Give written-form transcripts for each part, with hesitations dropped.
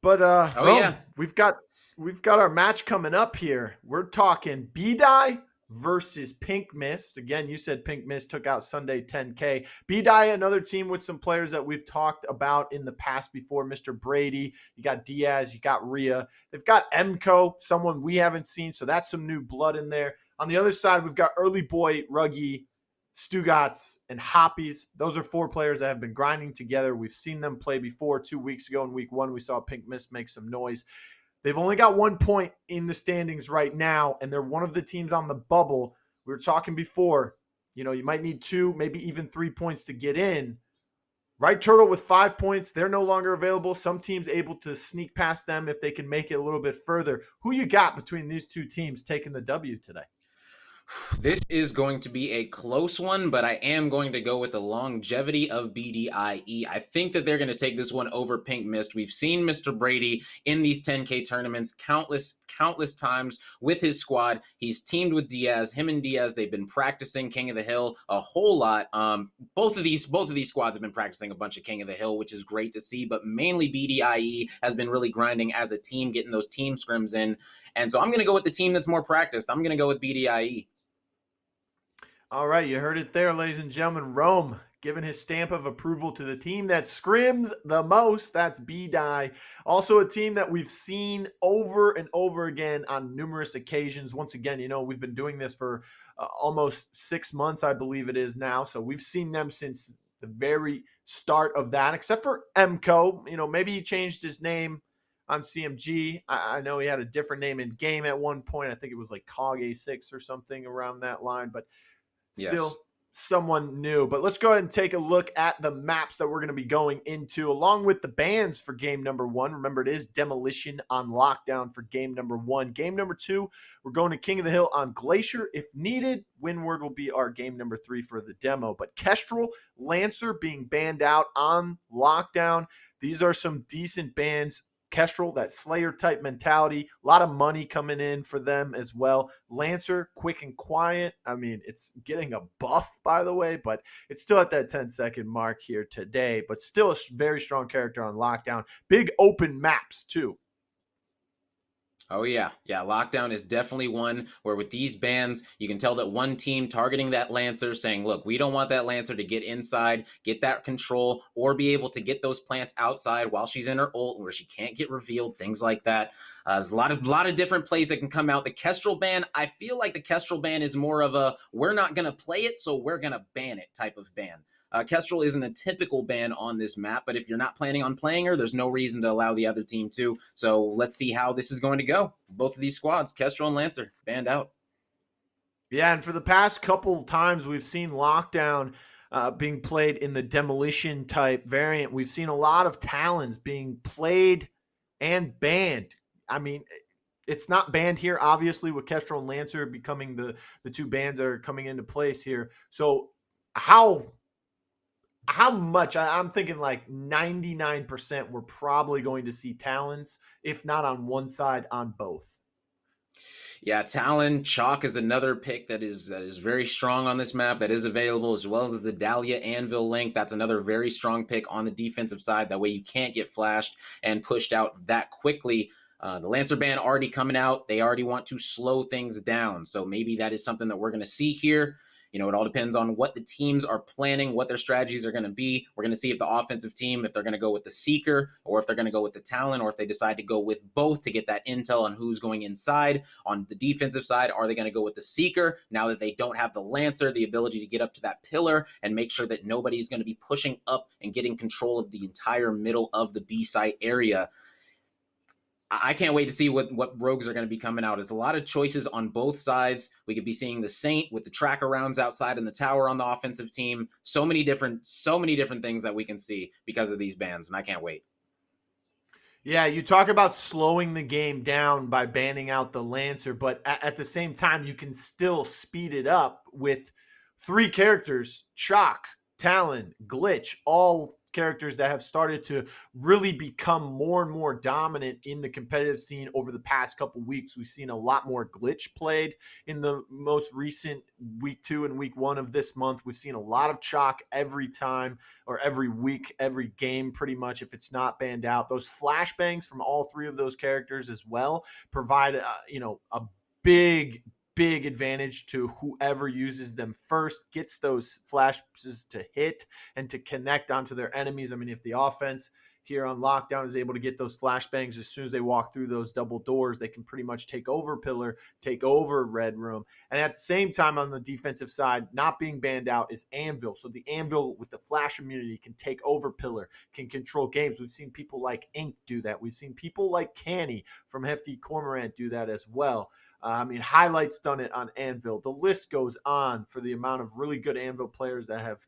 But Oh, Rome, yeah. we've got our match coming up here. We're talking BDIE versus Pink Mist. Again, you said Pink Mist took out Sunday 10k. BDIE, another team with some players that we've talked about in the past before. MrBradii, you got Diaz, you got Rhea. They've got Emko, someone we haven't seen, so that's some new blood in there. On the other side, we've got Earlybwoy, Rugeyy, Stugotz, and Hoppiez. Those are four players that have been grinding together. We've seen them play before. 2 weeks ago in week one, we saw Pink Mist make some noise. They've only got 1 point in the standings right now, and they're one of the teams on the bubble. We were talking before, you might need 2, maybe even 3 points to get in. Right Turtle with 5 points, they're no longer available. Some teams able to sneak past them if they can make it a little bit further. Who you got between these two teams taking the W today? This is going to be a close one, but I am going to go with the longevity of BDIE. I think that they're going to take this one over Pink Mist. We've seen MrBradii in these 10K tournaments countless times with his squad. He's teamed with Diaz. Him and Diaz, they've been practicing King of the Hill a whole lot. Both of these squads have been practicing a bunch of King of the Hill, which is great to see, but mainly BDIE has been really grinding as a team, getting those team scrims in. And so I'm going to go with the team that's more practiced. I'm going to go with BDIE. All right, you heard it there, ladies and gentlemen. Rome giving his stamp of approval to the team that scrims the most. That's BDIE. Also a team that we've seen over and over again on numerous occasions. Once again, we've been doing this for almost 6 months, I believe it is now. So we've seen them since the very start of that, except for Emko. Maybe he changed his name on CMG. I know he had a different name in game at one point. I think it was like Cog A6 or something around that line, but still Yes. someone new. But let's go ahead and take a look at the maps that we're going to be going into, along with the bans for game number 1. Remember, it is Demolition on Lockdown for game number 1. Game number 2, we're going to King of the Hill on Glacier. If needed, Windward will be our game number 3 for the demo. But Kestrel, Lancer being banned out on Lockdown. These are some decent bans. Kestrel, that Slayer type mentality, a lot of money coming in for them as well. Lancer, quick and quiet. I mean, it's getting a buff, by the way, but it's still at that 10-second mark here today, but still a very strong character on Lockdown. Big open maps, too. Oh, yeah. Yeah, Lockdown is definitely one where with these bans, you can tell that one team targeting that Lancer saying, look, we don't want that Lancer to get inside, get that control, or be able to get those plants outside while she's in her ult where she can't get revealed, things like that. There's a lot of different plays that can come out. The Kestrel ban, I feel like the Kestrel ban is more of a we're not going to play it, so we're going to ban it type of ban. Kestrel isn't a typical ban on this map, but if you're not planning on playing her, there's no reason to allow the other team to. So let's see how this is going to go. Both of these squads, Kestrel and Lancer, banned out. Yeah, and for the past couple times we've seen Lockdown being played in the Demolition type variant. We've seen a lot of Talons being played and banned. I mean, it's not banned here, obviously, with Kestrel and Lancer becoming the two bans that are coming into place here. So how much? I'm thinking like 99% we're probably going to see Talons, if not on one side, on both. Yeah, Talon, Chalk is another pick that is very strong on this map that is available, as well as the Dahlia Anvil Link. That's another very strong pick on the defensive side. That way you can't get flashed and pushed out that quickly. The Lancer ban already coming out. They already want to slow things down. So maybe that is something that we're going to see here. It all depends on what the teams are planning, what their strategies are going to be. We're going to see if the offensive team, if they're going to go with the Seeker, or if they're going to go with the Talon, or if they decide to go with both to get that intel on who's going inside. On the defensive side, are they going to go with the Seeker now that they don't have the Lancer, the ability to get up to that pillar and make sure that nobody's going to be pushing up and getting control of the entire middle of the B site area? I can't wait to see what rogues are going to be coming out. There's a lot of choices on both sides. We could be seeing the Saint with the tracker rounds outside and the tower on the offensive team. So many different things that we can see because of these bans, and I can't wait. Yeah, you talk about slowing the game down by banning out the Lancer, but at the same time, you can still speed it up with 3 characters, Chalk, Talon, Glitch, all characters that have started to really become more and more dominant in the competitive scene over the past couple weeks. We've seen a lot more Glitch played in the most recent week 2 and week 1 of this month. We've seen a lot of Chalk every time or every week, every game pretty much if it's not banned out. Those flashbangs from all 3 of those characters as well provide a big advantage to whoever uses them first, gets those flashes to hit and to connect onto their enemies. I mean, if the offense here on lockdown is able to get those flashbangs as soon as they walk through those double doors, they can pretty much take over Pillar, take over Red Room. And at the same time, on the defensive side, not being banned out is Anvil. So the Anvil with the flash immunity can take over Pillar, can control games. We've seen people like Ink do that. We've seen people like Canny from Hefty Cormorant do that as well. I mean, Highlight's done it on Anvil. The list goes on for the amount of really good Anvil players that have,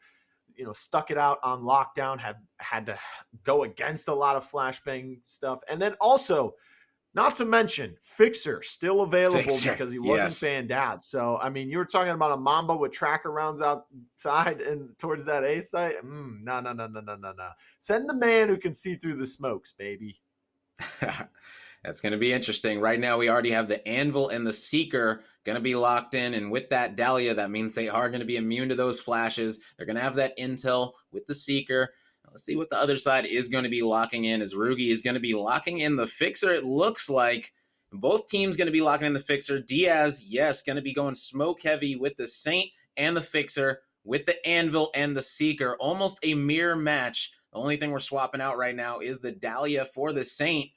stuck it out on lockdown, have had to go against a lot of flashbang stuff. And then also, not to mention, Fixer still available because he wasn't banned out. So, I mean, you were talking about a Mamba with tracker rounds outside and towards that A site. No. Send the man who can see through the smokes, baby. That's going to be interesting. Right now, we already have the Anvil and the Seeker going to be locked in. And with that Dahlia, that means they are going to be immune to those flashes. They're going to have that intel with the Seeker. Let's see what the other side is going to be locking in, as Rugeyy is going to be locking in the Fixer. It looks like both teams going to be locking in the Fixer. Diaz, yes, going to be going smoke heavy with the Saint and the Fixer, with the Anvil and the Seeker. Almost a mirror match. The only thing we're swapping out right now is the Dahlia for the Saint.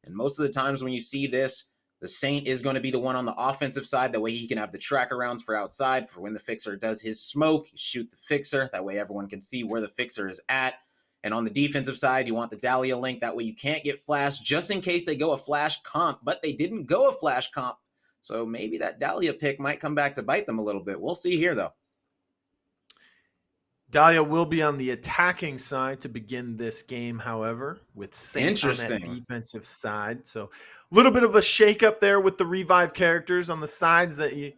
And most of the times when you see this, the Saint is going to be the one on the offensive side. That way he can have the tracker rounds for outside for when the Fixer does his smoke. You shoot the Fixer. That way everyone can see where the Fixer is at. And on the defensive side, you want the Dahlia link. That way you can't get flashed just in case they go a flash comp. But they didn't go a flash comp. So maybe that Dahlia pick might come back to bite them a little bit. We'll see here, though. Dahlia will be on the attacking side to begin this game, however, with Saint on that defensive side. So a little bit of a shakeup there with the revive characters on the sides that you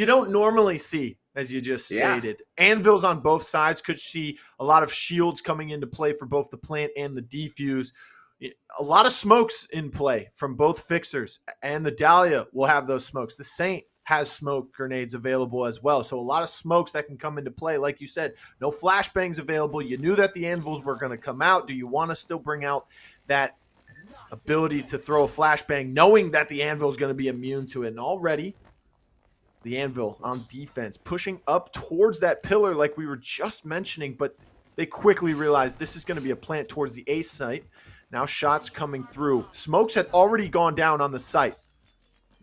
don't normally see, as you just stated. Anvils on both sides. Could see a lot of shields coming into play for both the plant and the defuse. A lot of smokes in play from both Fixers, and the Dahlia will have those smokes. The Saint has smoke grenades available as well. So a lot of smokes that can come into play. Like you said, no flashbangs available. You knew that the Anvils were going to come out. Do you want to still bring out that ability to throw a flashbang knowing that the Anvil is going to be immune to it? And already the Anvil on defense pushing up towards that pillar like we were just mentioning, but they quickly realized this is going to be a plant towards the A site. Now shots coming through. Smokes had already gone down on the site.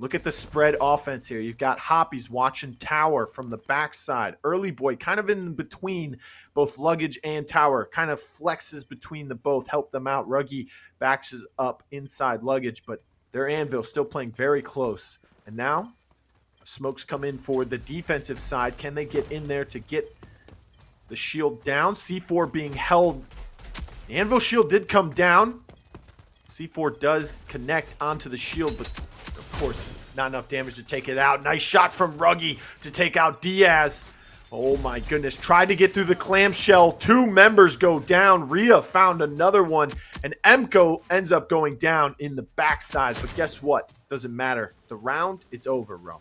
Look at the spread offense here. You've got Hoppiez watching tower from the backside. Earlybwoy kind of in between both luggage and tower. Kind of flexes between the both. Help them out. Rugeyy backs up inside luggage. But their Anvil still playing very close. And now smokes come in for the defensive side. Can they get in there to get the shield down? C4 being held. The Anvil shield did come down. C4 does connect onto the shield, but of course, not enough damage to take it out. Nice shot from Rugeyy to take out Diaz. Oh my goodness. Tried to get through the clamshell. 2 members go down. Rhea found another one. And Emko ends up going down in the backside. But guess what? Doesn't matter. The round, it's over, Ro.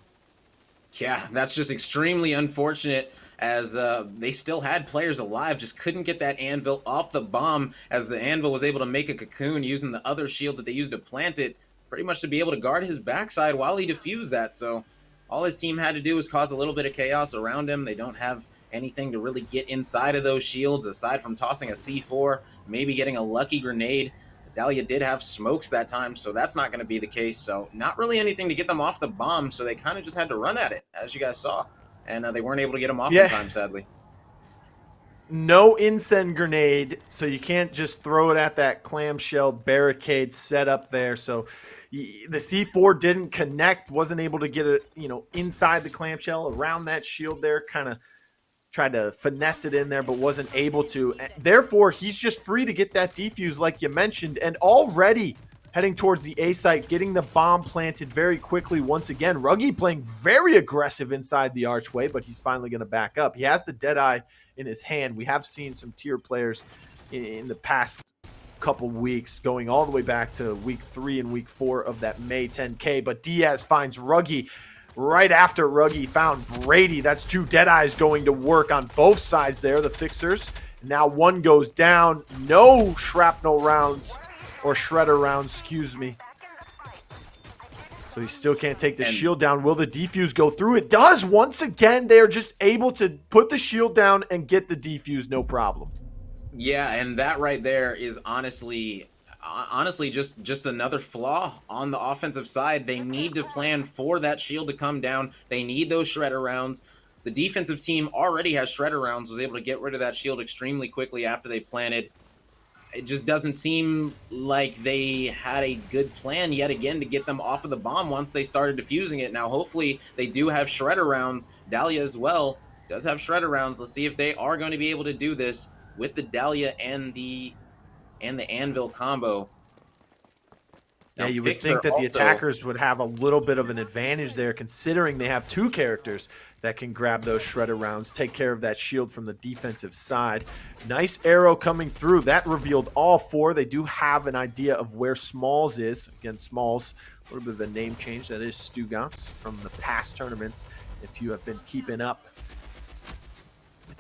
Yeah, that's just extremely unfortunate, as they still had players alive, just couldn't get that Anvil off the bomb, as the Anvil was able to make a cocoon using the other shield that they used to plant it, pretty much to be able to guard his backside while he defused that. So all his team had to do was cause a little bit of chaos around him. They don't have anything to really get inside of those shields, aside from tossing a C4, maybe getting a lucky grenade. Dahlia did have smokes that time, so that's not going to be the case. So not really anything to get them off the bomb, so they kind of just had to run at it, as you guys saw. And they weren't able to get them off in time, sadly. No incend grenade, so you can't just throw it at that clamshell barricade set up there. So the C4 didn't connect, wasn't able to get it, inside the clamshell, around that shield there, kind of tried to finesse it in there, but wasn't able to. Therefore, he's just free to get that defuse like you mentioned, and already heading towards the A site, getting the bomb planted very quickly once again. Rugeyy playing very aggressive inside the archway, but he's finally going to back up. He has the Deadeye in his hand. We have seen some tier players in the past couple weeks, going all the way back to week 3 and week 4 of that May 10K. But Diaz finds Rugeyy. Right after Rugeyy found BDIE. That's 2 Deadeyes going to work on both sides there, the fixers. Now one goes down. No shrapnel rounds, or shredder rounds, excuse me. So he still can't take the shield down. Will the defuse go through? It does. Once again, they're just able to put the shield down and get the defuse, no problem. Yeah, and that right there is honestly just another flaw on the offensive side. They need to plan for that shield to come down. They need those shredder rounds. The defensive team already has shredder rounds, was able to get rid of that shield extremely quickly after they planted. It just doesn't seem like they had a good plan yet again to get them off of the bomb once they started defusing it. Now, hopefully, they do have shredder rounds. Dahlia as well does have shredder rounds. Let's see if they are going to be able to do this with the Dahlia and the Anvil combo. Now, yeah, you would think that the attackers would have a little bit of an advantage there, considering they have 2 characters that can grab those shredder rounds, take care of that shield from the defensive side. Nice arrow coming through. That revealed all 4. They do have an idea of where Smalls is. Again, Smalls, a little bit of a name change. That is Stugotz from the past tournaments, if you have been keeping up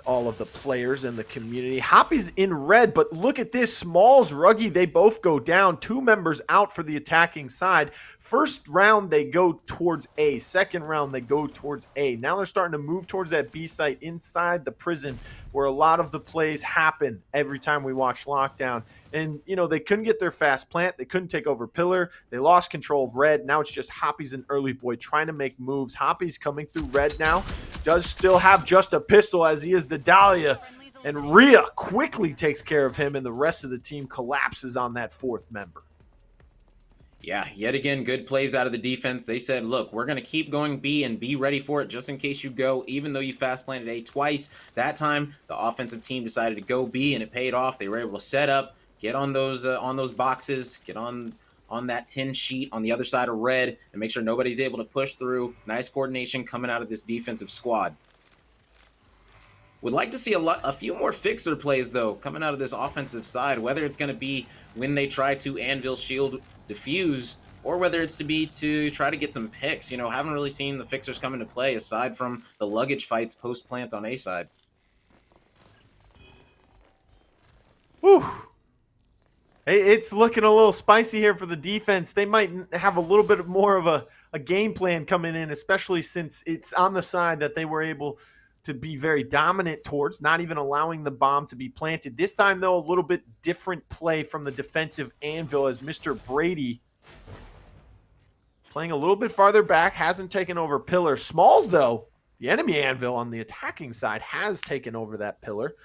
all of the players and the community. Hoppiez in red, but look at this. Smalls, Rugeyy, they both go down. 2 members out for the attacking side. First round, they go towards A. Second round, they go towards A. Now they're starting to move towards that B site inside the prison, where a lot of the plays happen every time we watch Lockdown. And, you know, they couldn't get their fast plant. They couldn't take over Pillar. They lost control of red. Now it's just Hoppiez and Earlybwoy trying to make moves. Hoppiez coming through red now. Does still have just a pistol, as he is the Dahlia. And iReaa quickly takes care of him, and the rest of the team collapses on that 4th member. Yeah, yet again, good plays out of the defense. They said, look, we're going to keep going B and be ready for it just in case you go, even though you fast planted A twice. That time, the offensive team decided to go B, and it paid off. They were able to set up, get on those boxes, get on that tin sheet on the other side of red, and make sure nobody's able to push through. Nice coordination coming out of this defensive squad. Would like to see a few more fixer plays, though, coming out of this offensive side, whether it's going to be when they try to Anvil shield diffuse, or whether it's to try to get some picks. You know, haven't really seen the fixers come into play aside from the luggage fights post-plant on A side. Whew. It's looking a little spicy here for the defense. They might have a little bit more of a game plan coming in, especially since it's on the side that they were able to be very dominant towards, not even allowing the bomb to be planted. This time, though, a little bit different play from the defensive Anvil, as MrBradii playing a little bit farther back, hasn't taken over Pillar. Smalls, though, the enemy Anvil on the attacking side, has taken over that Pillar,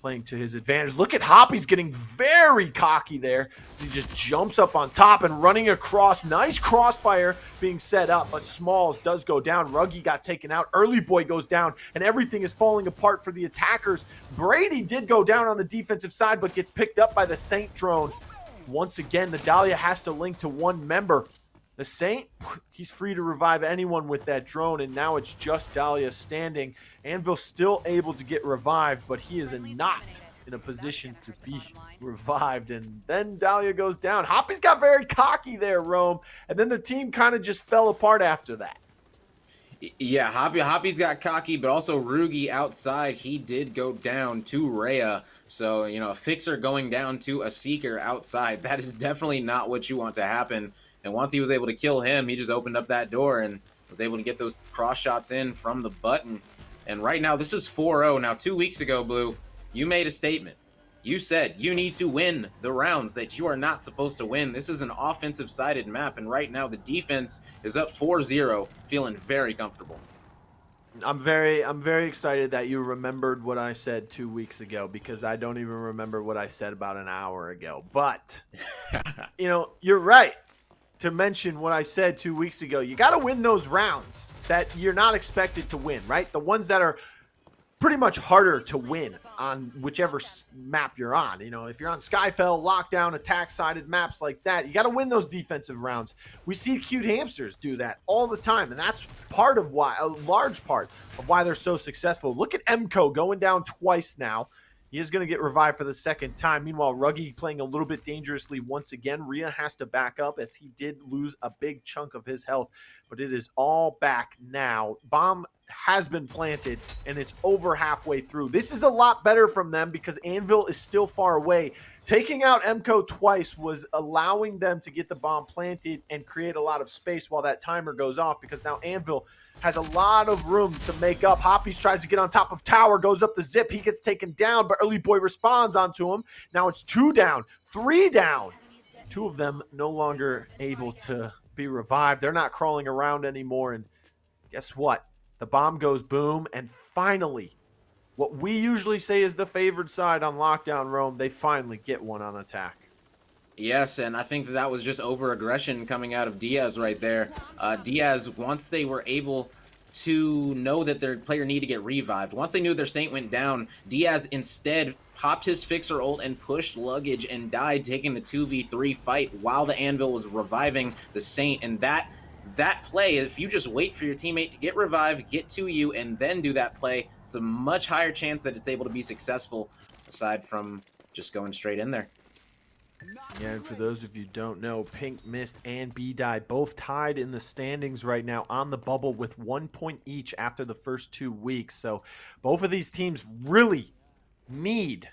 playing to his advantage. Look at Hoppiez getting very cocky there. He just jumps up on top and running across. Nice crossfire being set up, but Smalls does go down. Rugeyy got taken out. Earlybwoy goes down, and everything is falling apart for the attackers. BDIE did go down on the defensive side, but gets picked up by the Saint drone. Once again, the Dahlia has to link to 1 member. The Saint, he's free to revive anyone with that drone, and now it's just Dahlia standing. Anvil still able to get revived, but he is not in a position to be revived. And then Dahlia goes down. Hoppiez got very cocky there, Rome, and then the team kind of just fell apart after that. Yeah, Hoppiez got cocky, but also Rugeyy outside, he did go down to iReaa. So, you know, a fixer going down to a seeker outside, that is definitely not what you want to happen. And once he was able to kill him, he just opened up that door and was able to get those cross shots in from the button. And right now, this is 4-0. Now, 2 weeks ago, Blue, you made a statement. You said you need to win the rounds that you are not supposed to win. This is an offensive-sided map, and right now the defense is up 4-0, feeling very comfortable. I'm very excited that you remembered what I said 2 weeks ago, because I don't even remember what I said about an hour ago. But, you know, you're right to mention what I said 2 weeks ago. You got to win those rounds that you're not expected to win, right? The ones that are pretty much harder to win on whichever map you're on. You know, if you're on Skyfell, Lockdown, attack-sided maps like that, you got to win those defensive rounds. We see Cute Hamsters do that all the time, and that's part of why, a large part of why they're so successful. Look at Emko going down twice now. He is going to get revived for the second time. Meanwhile, Rugeyy playing a little bit dangerously once again. Rhea has to back up as he did lose a big chunk of his health, but it is all back now. Bomb has been planted, and it's over halfway through. This is a lot better from them because Anvil is still far away. Taking out Emko twice was allowing them to get the bomb planted and create a lot of space while that timer goes off, because now Anvil has a lot of room to make up. Hoppiez tries to get on top of tower, goes up the zip. He gets taken down, but Earlybwoy responds onto him. Now it's 2 down, 3 down. 2 of them no longer able to be revived. They're not crawling around anymore, and guess what? The bomb goes boom, and finally, what we usually say is the favored side on Lockdown Rome, they finally get one on attack. Yes, and I think that was just over-aggression coming out of Diaz right there. Diaz, once they were able to know that their player needed to get revived, once they knew their Saint went down, Diaz instead popped his Fixer ult and pushed Luggage and died, taking the 2v3 fight while the Anvil was reviving the Saint. And that play, if you just wait for your teammate to get revived, get to you, and then do that play, it's a much higher chance that it's able to be successful, aside from just going straight in there. Yeah, and for those of you who don't know, Pink Mist and BDIE both tied in the standings right now on the bubble with 1 point each after the first 2 weeks. So both of these teams really need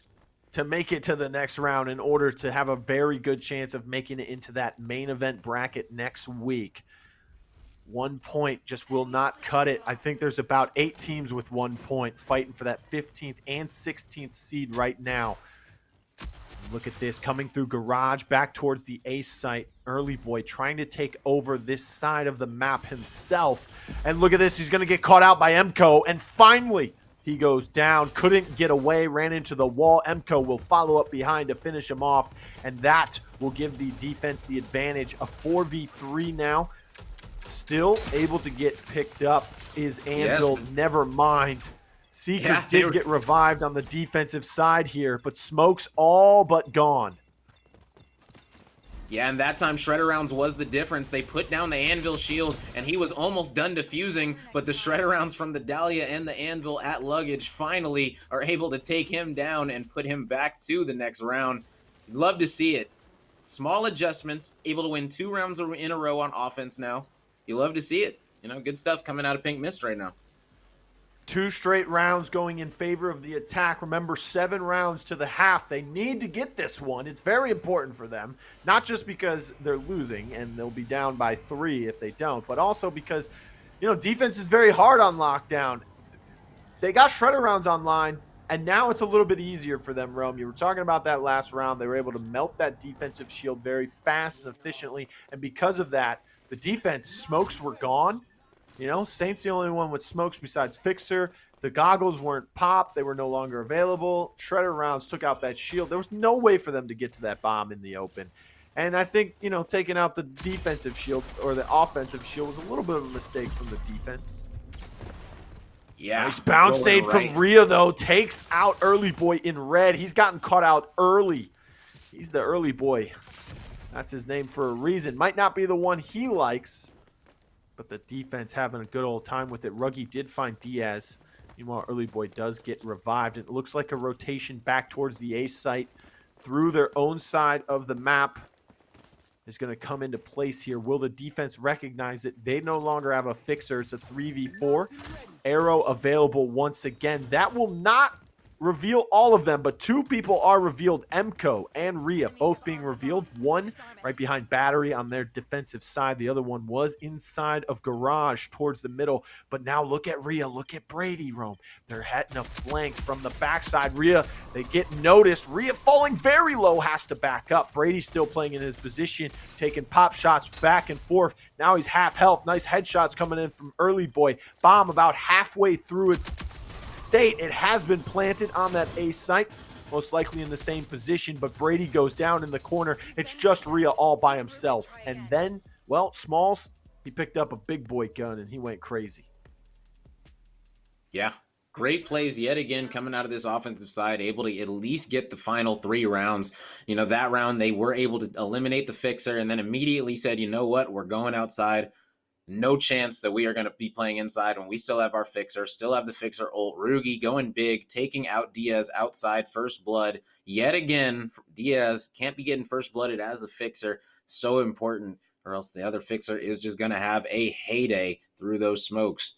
to make it to the next round in order to have a very good chance of making it into that main event bracket next week. 1 point just will not cut it. I think there's about 8 teams with 1 point fighting for that 15th and 16th seed right now. Look at this, coming through Garage, back towards the ace site. Earlybwoy trying to take over this side of the map himself. And look at this, he's going to get caught out by Emko. And finally, he goes down, couldn't get away, ran into the wall. Emko will follow up behind to finish him off. And that will give the defense the advantage. A 4v3 now. Still able to get picked up is Anvil. Yes. Never mind. Seeker did get revived on the defensive side here, but Smoke's all but gone. Yeah, and that time Shredder Rounds was the difference. They put down the Anvil shield, and he was almost done defusing, but the Shredder Rounds from the Dahlia and the Anvil at Luggage finally are able to take him down and put him back to the next round. Love to see it. Small adjustments, able to win 2 rounds in a row on offense now. You love to see it. You know, good stuff coming out of Pink Mist right now. 2 straight rounds going in favor of the attack. Remember, 7 rounds to the half. They need to get this one. It's very important for them, not just because they're losing and they'll be down by 3 if they don't, but also because, you know, defense is very hard on Lockdown. They got Shredder Rounds online, and now it's a little bit easier for them, Rome. You were talking about that last round. They were able to melt that defensive shield very fast and efficiently, and because of that, the defense smokes were gone. You know, Saint's the only one with smokes besides Fixer. The goggles weren't popped. They were no longer available. Shredder Rounds took out that shield. There was no way for them to get to that bomb in the open. And I think, you know, taking out the defensive shield or the offensive shield was a little bit of a mistake from the defense. Yeah. Nice bounce nade from Rhea, though. Takes out Earlybwoy in red. He's gotten caught out early. He's the Earlybwoy. That's his name for a reason. Might not be the one he likes, but the defense having a good old time with it. Rugeyy did find Diaz. Meanwhile, Earlybwoy does get revived. It looks like a rotation back towards the ace site through their own side of the map is going to come into place here. Will the defense recognize it? They no longer have a Fixer. It's a 3v4. Arrow available once again. That will not reveal all of them, but 2 people are revealed. Emko and Rhea both being revealed. One right behind Battery on their defensive side. The other one was inside of Garage towards the middle. But now look at Rhea. Look at Brady, Rome. They're hitting a flank from the backside. Rhea, they get noticed. Rhea falling very low, has to back up. Brady still playing in his position, taking pop shots back and forth. Now he's half health. Nice headshots coming in from Earlybwoy. Bomb about halfway through its state. It has been planted on that ace site, most likely in the same position, but Brady goes down in the corner. It's just Rhea all by himself. And then, well, Smalls, he picked up a big boy gun and he went crazy. Yeah. Great plays yet again coming out of this offensive side, able to at least get the final 3 rounds. You know, that round they were able to eliminate the fixer and then immediately said, you know what, we're going outside. No chance that we are going to be playing inside when we still have our fixer, still have the fixer ult. Rugeyy going big, taking out Diaz outside, first blood. Yet again, Diaz can't be getting first blooded as the fixer. So important, or else the other fixer is just going to have a heyday through those smokes.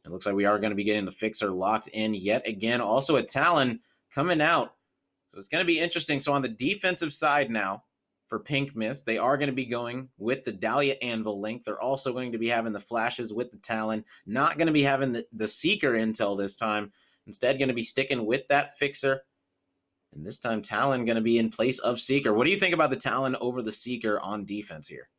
It looks like we are going to be getting the fixer locked in yet again. Also a Talon coming out. So it's going to be interesting. So on the defensive side now, for Pink Mist, they are going to be going with the Dahlia Anvil link. They're also going to be having the flashes with the Talon. Not going to be having the Seeker intel this time. Instead, going to be sticking with that Fixer. And this time, Talon going to be in place of Seeker. What do you think about the Talon over the Seeker on defense here?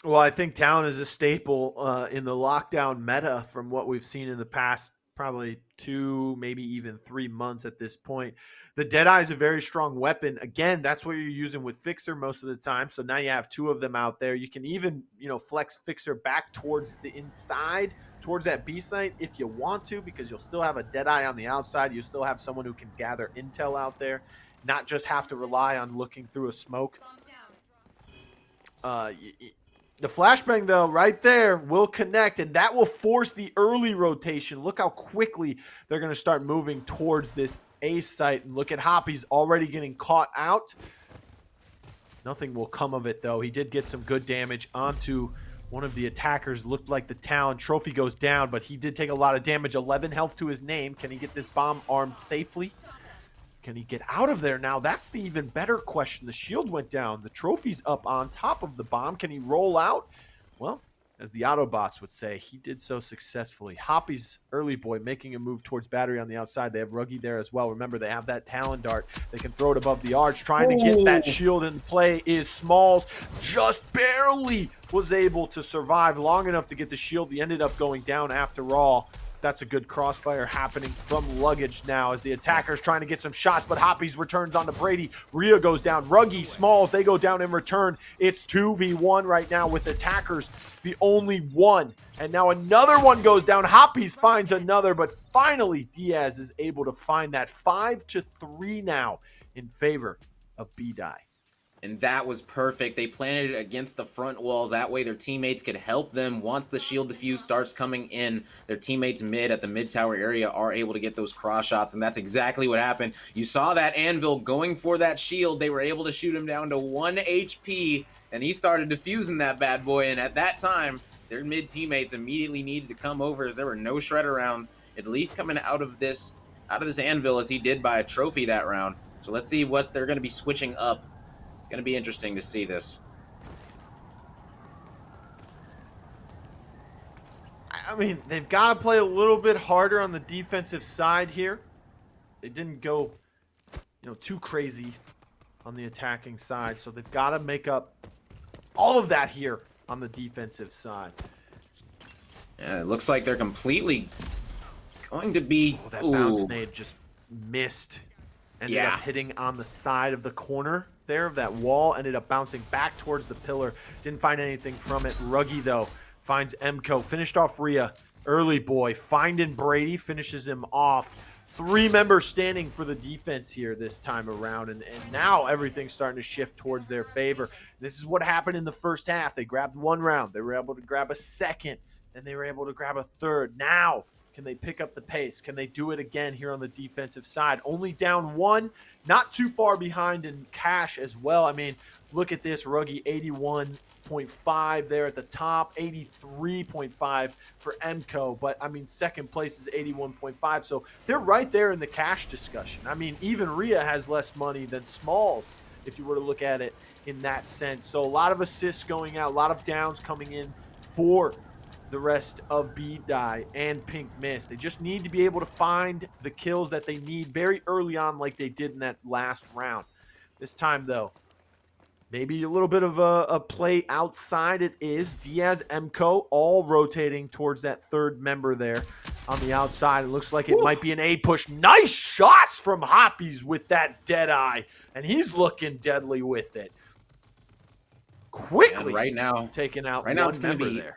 Well, I think Talon is a staple in the lockdown meta from what we've seen in the past probably 2, maybe even 3 months at this point. The Deadeye is a very strong weapon. Again, that's what you're using with Fixer most of the time. So now you have 2 of them out there. You can even, flex Fixer back towards the inside, towards that B site if you want to, because you'll still have a Deadeye on the outside. You still have someone who can gather intel out there, not just have to rely on looking through a smoke. The flashbang, though, right there will connect, and that will force the early rotation. Look how quickly they're going to start moving towards this A site. And look at Hoppiez already getting caught out. Nothing will come of it, though. He did get some good damage onto one of the attackers. Looked like the Talon trophy goes down, but he did take a lot of damage. 11 health to his name. Can he get this bomb armed safely? Can he get out of there now? That's the even better question. The shield went down. The trophy's up on top of the bomb. Can he roll out? Well, as the Autobots would say, he did so successfully. Hoppiez, Earlybwoy, making a move towards battery on the outside. They have Rugeyy there as well. Remember, they have that Talon dart. They can throw it above the arch. Trying to get that shield into play is Smalls. Just barely was able to survive long enough to get the shield. He ended up going down after all. That's a good crossfire happening from Luggage now as the attacker's trying to get some shots, but Hoppiez returns onto Brady. Rhea goes down. Rugeyy, Smalls, they go down in return. It's 2v1 right now with attackers, the only one. And now another one goes down. Hoppiez finds another, but finally Diaz is able to find that 5-3 now in favor of BDIE. And that was perfect. They planted it against the front wall. That way their teammates could help them. Once the shield diffuse starts coming in, their teammates mid at the mid tower area are able to get those cross shots. And that's exactly what happened. You saw that Anvil going for that shield. They were able to shoot him down to 1 HP. And he started diffusing that bad boy. And at that time, their mid teammates immediately needed to come over as there were no shredder rounds, at least coming out of this Anvil as he did by a trophy that round. So let's see what they're going to be switching up. It's going to be interesting to see this. I mean, they've got to play a little bit harder on the defensive side here. They didn't go, too crazy on the attacking side, so they've got to make up all of that here on the defensive side. Yeah, it looks like they're completely going to be... Oh, that bounce nade just missed. Ended up hitting on the side of the corner there of that wall. Ended up bouncing back towards the pillar. Didn't find anything from it. Rugeyy, though, finds Emko. Finished off Rhea. Earlybwoy finding Brady. Finishes him off. 3 members standing for the defense here this time around. And now everything's starting to shift towards their favor. This is what happened in the first half. They grabbed 1 round. They were able to grab a second. Then they were able to grab a third. Now, can they pick up the pace? Can they do it again here on the defensive side? Only down 1, not too far behind in cash as well. I mean, look at this. Rugeyy 81.5 there at the top, 83.5 for Emko. But, I mean, second place is 81.5. So they're right there in the cash discussion. I mean, even Rhea has less money than Smalls, if you were to look at it in that sense. So a lot of assists going out, a lot of downs coming in for the rest of BDIE and Pink Mist. They just need to be able to find the kills that they need very early on like they did in that last round. This time, though, maybe a little bit of a play outside it is. Diaz, Emko, all rotating towards that third member there on the outside. It looks like it might be an A push. Nice shots from Hoppiez with that Deadeye, and he's looking deadly with it. Quickly right now, taking out right one now it's going member to be there.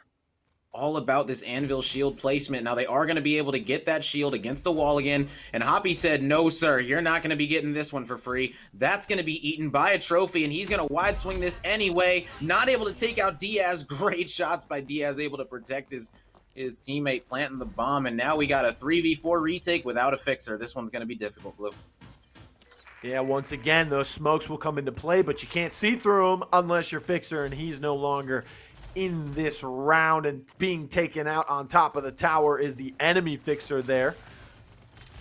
all about this anvil shield placement. Now they are going to be able to get that shield against the wall again. And Hoppiez said, no, sir, you're not going to be getting this one for free. That's going to be eaten by a trophy, and he's going to wide swing this anyway. Not able to take out Diaz. Great shots by Diaz, able to protect his teammate planting the bomb. And now we got a 3v4 retake without a fixer. This one's going to be difficult, Blue. Yeah, once again, those smokes will come into play, but you can't see through them unless you're fixer, and he's no longer in this round, and being taken out on top of the tower is the enemy fixer there.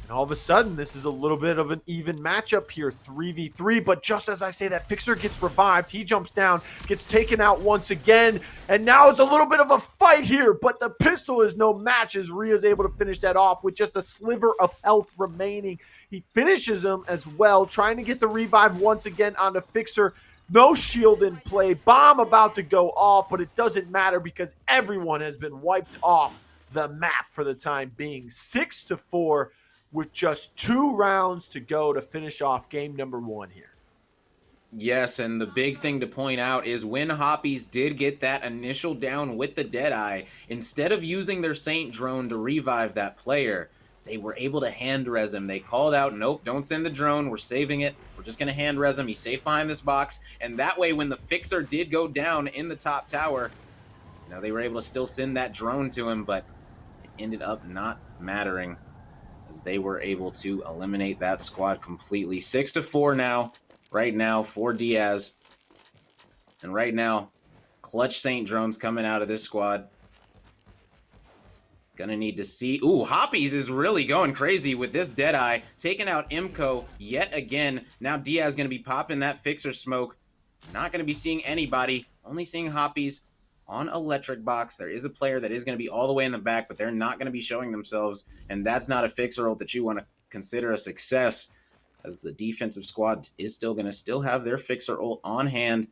And all of a sudden, this is a little bit of an even matchup here, 3v3. But just as I say that, fixer gets revived. He jumps down, gets taken out once again. And now it's a little bit of a fight here. But the pistol is no match as Rhea's able to finish that off with just a sliver of health remaining. He finishes him as well, trying to get the revive once again onto fixer. No shield in play. Bomb about to go off, but it doesn't matter because everyone has been wiped off the map for the time being. 6-4. With just 2 rounds to go to finish off game number 1 here. Yes, and the big thing to point out is when Hoppiez did get that initial down with the Deadeye, instead of using their Saint drone to revive that player, they were able to hand res him. They called out, nope, don't send the drone. We're saving it. We're just going to hand res him. He's safe behind this box. And that way, when the fixer did go down in the top tower, you know, they were able to still send that drone to him, but it ended up not mattering, as they were able to eliminate that squad completely. 6-4 now, right now, for Diaz. And right now, clutch Saint drones coming out of this squad. Gonna need to see. Ooh, Hoppiez is really going crazy with this Deadeye, taking out Emko yet again. Now Diaz gonna be popping that fixer smoke. Not gonna be seeing anybody, only seeing Hoppiez on electric box. There is a player that is going to be all the way in the back, but they're not going to be showing themselves, and that's not a fixer ult that you want to consider a success, as the defensive squad is still going to have their fixer ult on hand.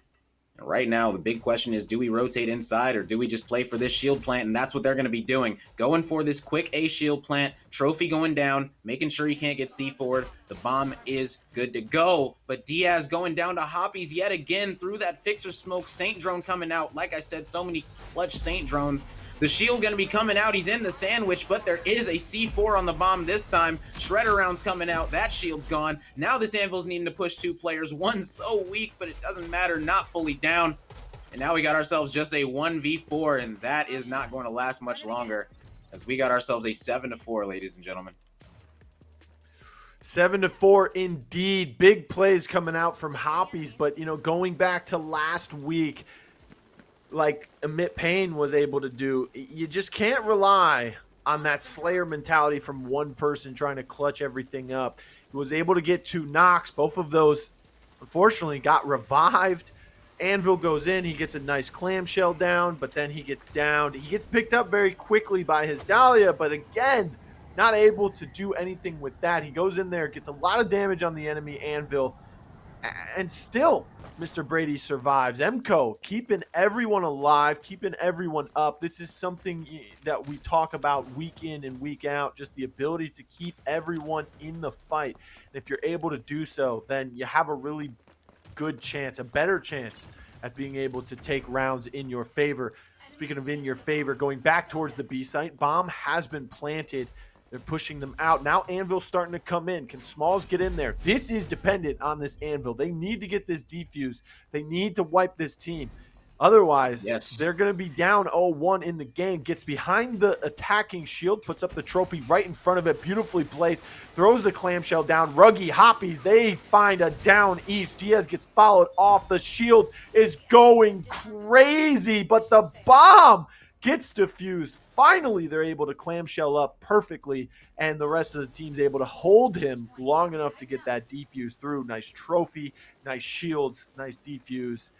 And right now, the big question is, do we rotate inside or do we just play for this shield plant? And that's what they're going to be doing. Going for this quick A shield plant, trophy going down, making sure you can't get C4'd. The bomb is good to go. But Diaz going down to Hoppiez yet again through that fixer smoke. Saint drone coming out. Like I said, so many clutch Saint drones. The shield going to be coming out. He's in the sandwich, but there is a C4 on the bomb this time. Shredder rounds coming out. That shield's gone. Now this Anvil's needing to push 2 players. One's so weak, but it doesn't matter. Not fully down. And now we got ourselves just a 1v4, and that is not going to last much longer, as we got ourselves a 7-4, ladies and gentlemen. 7-4 indeed. Big plays coming out from Hoppiez, but, you know, going back to last week, like Amit Payne was able to do, you just can't rely on that Slayer mentality from one person trying to clutch everything up. He was able to get 2 knocks. Both of those, unfortunately, got revived. Anvil goes in. He gets a nice clamshell down, but then he gets downed. He gets picked up very quickly by his Dahlia, but again, not able to do anything with that. He goes in there, gets a lot of damage on the enemy Anvil, and still MrBradii survives. Emko keeping everyone alive, keeping everyone up. This is something that we talk about week in and week out, just the ability to keep everyone in the fight. And if you're able to do so, then you have a really good chance, a better chance at being able to take rounds in your favor. Speaking of in your favor, going back towards the B site, bomb has been planted. They're pushing them out. Now Anvil's starting to come in. Can Smalls get in there? This is dependent on this Anvil. They need to get this defuse. They need to wipe this team. Otherwise, they're going to be down 0-1 in the game. Gets behind the attacking shield, puts up the trophy right in front of it. Beautifully placed. Throws the clamshell down. Rugeyy, Hoppiez, they find a down each. Diaz gets followed off. The shield is going crazy, but the bomb gets defused. Finally, they're able to clamshell up perfectly, and the rest of the team's able to hold him long enough to get that defuse through. Nice trophy, nice shields, nice defuse.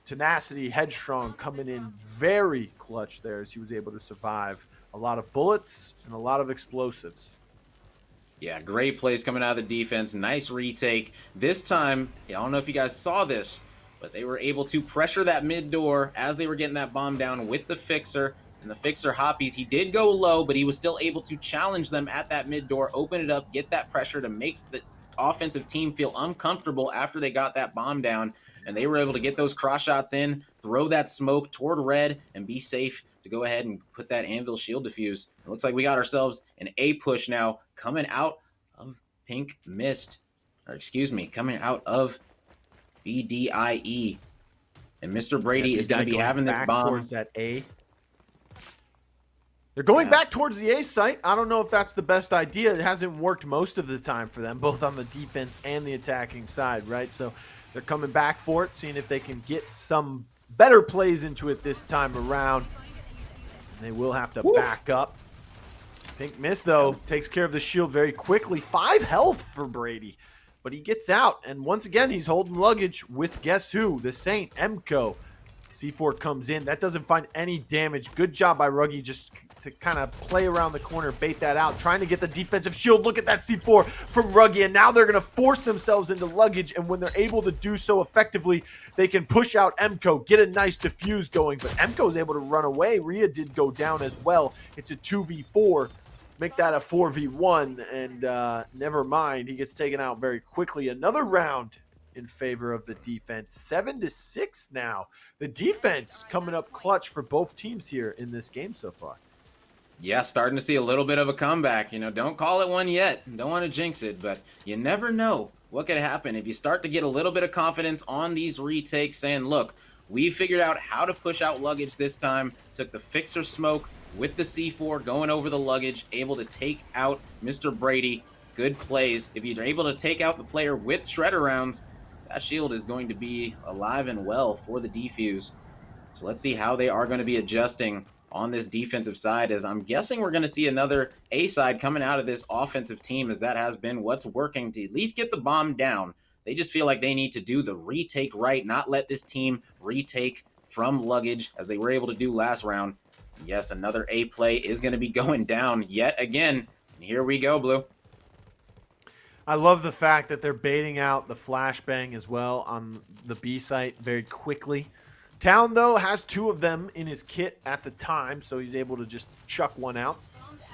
Tenacity, Headstrong coming in very clutch there as he was able to survive a lot of bullets and a lot of explosives. Yeah, great plays coming out of the defense. Nice retake. This time, I don't know if you guys saw this, but they were able to pressure that mid door as they were getting that bomb down with the fixer. And the fixer, Hoppiez, he did go low, but he was still able to challenge them at that mid door, open it up, get that pressure to make the offensive team feel uncomfortable after they got that bomb down, and they were able to get those cross shots in, throw that smoke toward red, and be safe to go ahead and put that Anvil shield diffuse. It looks like we got ourselves an A push now coming out of Pink Mist, or excuse me, coming out of BDIE. And MrBradii is going to be having this bomb towards that A. They're going back towards the A site. I don't know if that's the best idea. It hasn't worked most of the time for them, both on the defense and the attacking side, right? So they're coming back for it, seeing if they can get some better plays into it this time around. And they will have to back up. Pink Mist, though, takes care of the shield very quickly. 5 health for Brady. But he gets out. And once again, he's holding luggage with guess who? The Saint, Emko. C4 comes in. That doesn't find any damage. Good job by Rugeyy just to kind of play around the corner, bait that out, trying to get the defensive shield. Look at that C4 from Rugeyy, and now they're going to force themselves into luggage, and when they're able to do so effectively, they can push out Emko, get a nice diffuse going, but Emko is able to run away. iReaa did go down as well. It's a 2v4. Make that a 4v1, and never mind. He gets taken out very quickly. Another round in favor of the defense. 7-6 now. The defense coming up clutch for both teams here in this game so far. Yeah, starting to see a little bit of a comeback. You know, don't call it one yet. Don't want to jinx it, but you never know what could happen if you start to get a little bit of confidence on these retakes, saying, look, we figured out how to push out luggage this time, took the fixer smoke with the C4 going over the luggage, able to take out MrBradii. Good plays. If you're able to take out the player with shredder rounds, that shield is going to be alive and well for the defuse. So let's see how they are going to be adjusting on this defensive side, as I'm guessing we're going to see another A side coming out of this offensive team, as that has been what's working to at least get the bomb down. They just feel like they need to do the retake right, not let this team retake from luggage as they were able to do last round. Yes, another A play is going to be going down yet again. And here we go, Blue. I love the fact that they're baiting out the flashbang as well on the B site very quickly. Town, though, has 2 of them in his kit at the time, so he's able to just chuck one out,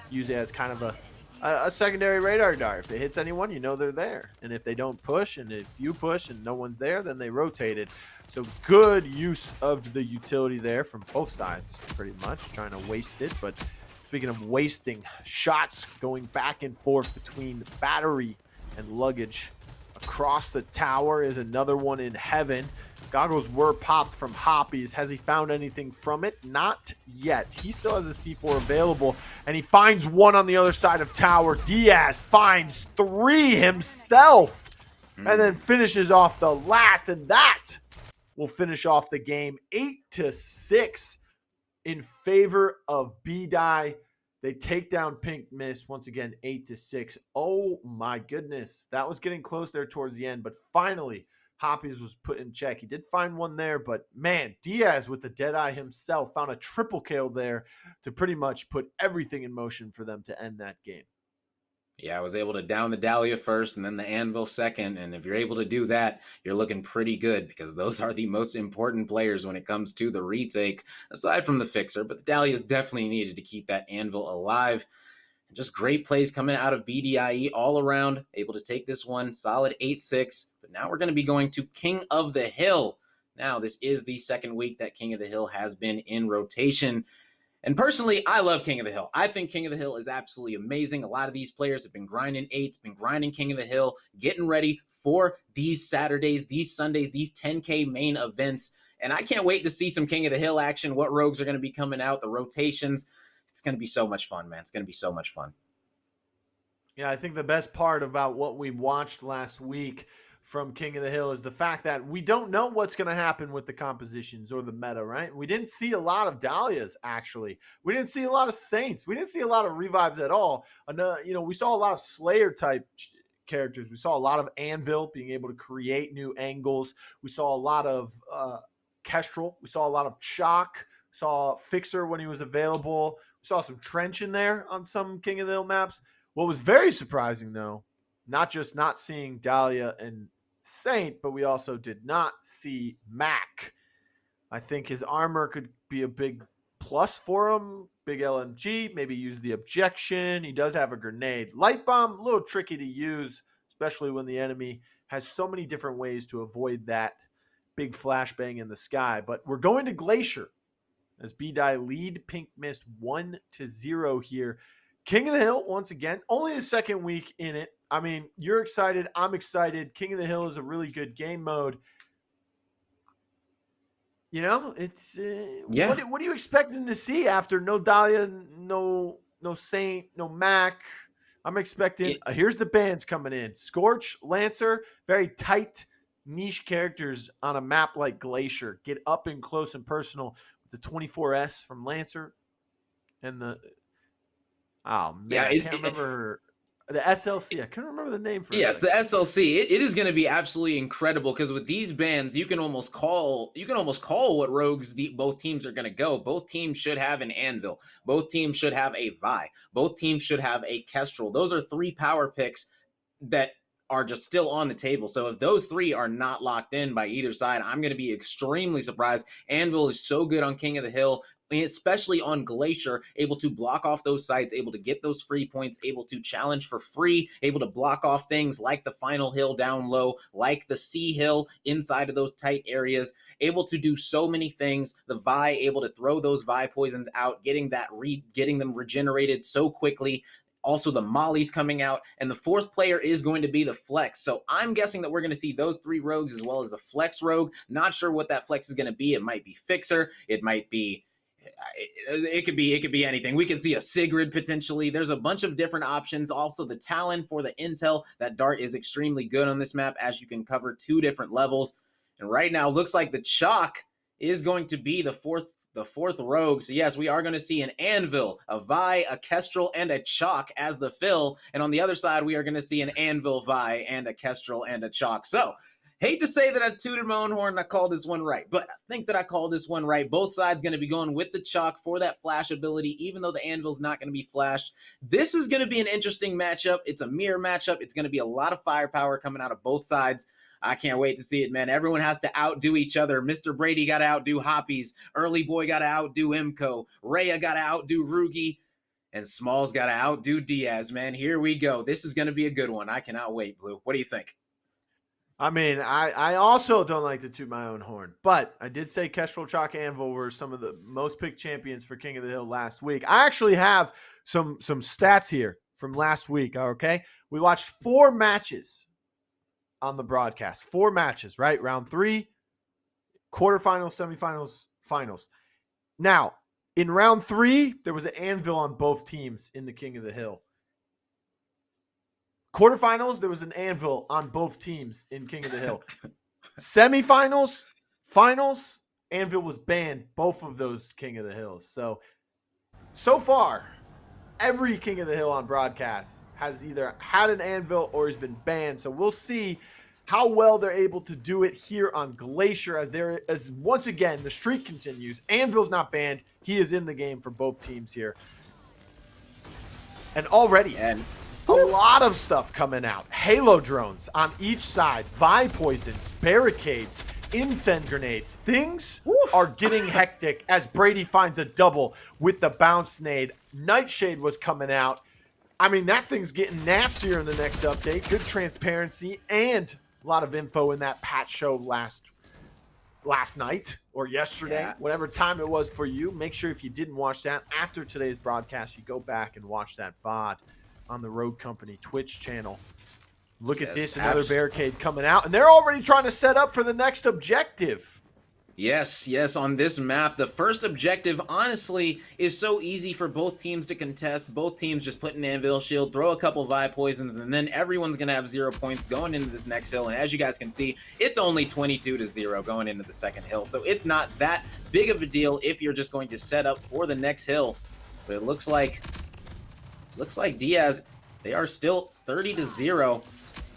use it as kind of a secondary radar dart. If it hits anyone, you know they're there. And if they don't push, and if you push and no one's there, then they rotate it. So good use of the utility there from both sides, pretty much, trying to waste it. But speaking of wasting, shots going back and forth between battery and luggage. Across the tower is another one in heaven. Goggles were popped from Hoppiez. Has he found anything from it? Not yet. He still has a C4 available, and he finds one on the other side of tower. Diaz finds 3 himself, and then finishes off the last, and that will finish off the game 8-6 in favor of BDIE. They take down Pink Mist once again, 8-6. Oh my goodness, that was getting close there towards the end, but finally Hoppiez was put in check. He did find one there, but man, Diaz with the Deadeye himself found a triple kill there to pretty much put everything in motion for them to end that game. Yeah, I was able to down the Dahlia first and then the Anvil second. And if you're able to do that, you're looking pretty good, because those are the most important players when it comes to the retake, aside from the fixer. But the Dahlia is definitely needed to keep that Anvil alive. And just great plays coming out of BDIE all around, able to take this one solid 8-6. But now we're going to be going to King of the Hill. Now, this is the second week that King of the Hill has been in rotation. And personally, I love King of the Hill. I think King of the Hill is absolutely amazing. A lot of these players have been grinding 8s, been grinding King of the Hill, getting ready for these Saturdays, these Sundays, these 10K main events. And I can't wait to see some King of the Hill action, what rogues are going to be coming out, the rotations. It's going to be so much fun, man. It's going to be so much fun. Yeah, I think the best part about what we watched last week from King of the Hill is the fact that we don't know what's going to happen with the compositions or the meta, right? We didn't see a lot of Dahlias, actually. We didn't see a lot of Saints. We didn't see a lot of Revives at all. We saw a lot of Slayer-type characters. We saw a lot of Anvil being able to create new angles. We saw a lot of Kestrel. We saw a lot of Chalk. We saw Fixer when he was available. We saw some Trench in there on some King of the Hill maps. What was very surprising, though, not just not seeing Dahlia and Saint, but we also did not see Mac. I think his armor could be a big plus for him. Big LMG, maybe use the objection. He does have a grenade. Light bomb, a little tricky to use, especially when the enemy has so many different ways to avoid that big flashbang in the sky. But we're going to Glacier as BDIE lead Pink Mist 1-0 here. King of the Hill, once again, only the second week in it. I mean, you're excited. I'm excited. King of the Hill is a really good game mode. You know, it's Yeah. what are you expecting to see after no Dahlia, no Saint, no Mac? I'm expecting. Here's the bands coming in: Scorch, Lancer, very tight, niche characters on a map like Glacier. Get up and close and personal with the 24S from Lancer, and the I can't remember the SLC. I couldn't remember the name for it. Yes, the SLC. It is going to be absolutely incredible because with these bans, you can almost call what rogues both teams are going to go. Both teams should have an Anvil. Both teams should have a Vi. Both teams should have a Kestrel. Those are 3 power picks that are just still on the table. So if those 3 are not locked in by either side, I'm going to be extremely surprised. Anvil is so good on King of the Hill, especially on Glacier, able to block off those sites, able to get those free points, able to challenge for free, able to block off things like the final hill down low, like the C hill inside of those tight areas, able to do so many things. The Vi able to throw those Vi poisons out, getting them regenerated so quickly. Also, the Molly's coming out, and the 4th player is going to be the Flex. So I'm guessing that we're going to see those 3 rogues as well as a Flex rogue. Not sure what that Flex is going to be. It might be Fixer. It might be it could be anything. We could see a Sigrid potentially. There's a bunch of different options. Also, the Talon for the intel. That dart is extremely good on this map as you can cover 2 different levels. And right now, looks like the Chalk is going to be the fourth rogue. So yes, we are going to see an Anvil, a Vi, a Kestrel, and a Chalk as the fill. And on the other side, we are going to see an Anvil, Vi, and a Kestrel, and a Chalk. So hate to say that I tooted my own horn and I called this one right, but I think that I called this one right. Both sides going to be going with the Chalk for that flash ability, even though the Anvil's not going to be flashed. This is going to be an interesting matchup. It's a mirror matchup. It's going to be a lot of firepower coming out of both sides. I can't wait to see it, man. Everyone has to outdo each other. MrBradii got to outdo Hoppiez. Earlybwoy got to outdo Emko. Rhea got to outdo Rugeyy. And Smalls got to outdo Diaz, man. Here we go. This is going to be a good one. I cannot wait, Blue. What do you think? I mean, I also don't like to toot my own horn, but I did say Kestrel, Chalk, Anvil were some of the most picked champions for King of the Hill last week. I actually have some stats here from last week, okay? We watched 4 matches on the broadcast. 4 matches, right? Round 3, quarterfinals, semifinals, finals. Now, in round 3, there was an Anvil on both teams in the King of the Hill. Quarterfinals, there was an Anvil on both teams in King of the Hill. Semifinals, finals, Anvil was banned, both of those King of the Hills. So far, every King of the Hill on broadcast has either had an Anvil or has been banned. So we'll see how well they're able to do it here on Glacier as once again, the streak continues. Anvil's not banned. He is in the game for both teams here. And already, a lot of stuff coming out. Halo drones on each side, Vi poisons, barricades, incense grenades. Things are getting hectic as Brady finds a double with the bounce nade. Nightshade was coming out. I mean, that thing's getting nastier in the next update. Good transparency and a lot of info in that patch show last night or yesterday, whatever time it was for you. Make sure if you didn't watch that after today's broadcast, you go back and watch that VOD on the Rogue Company Twitch channel. Look at this, another barricade coming out, and they're already trying to set up for the next objective. Yes, on this map, the first objective, honestly, is so easy for both teams to contest. Both teams just put an Anvil shield, throw a couple Vi poisons, and then everyone's going to have 0 points going into this next hill. And as you guys can see, it's only 22-0 going into the second hill. So it's not that big of a deal if you're just going to set up for the next hill. But it looks like Diaz, they are still 30-0.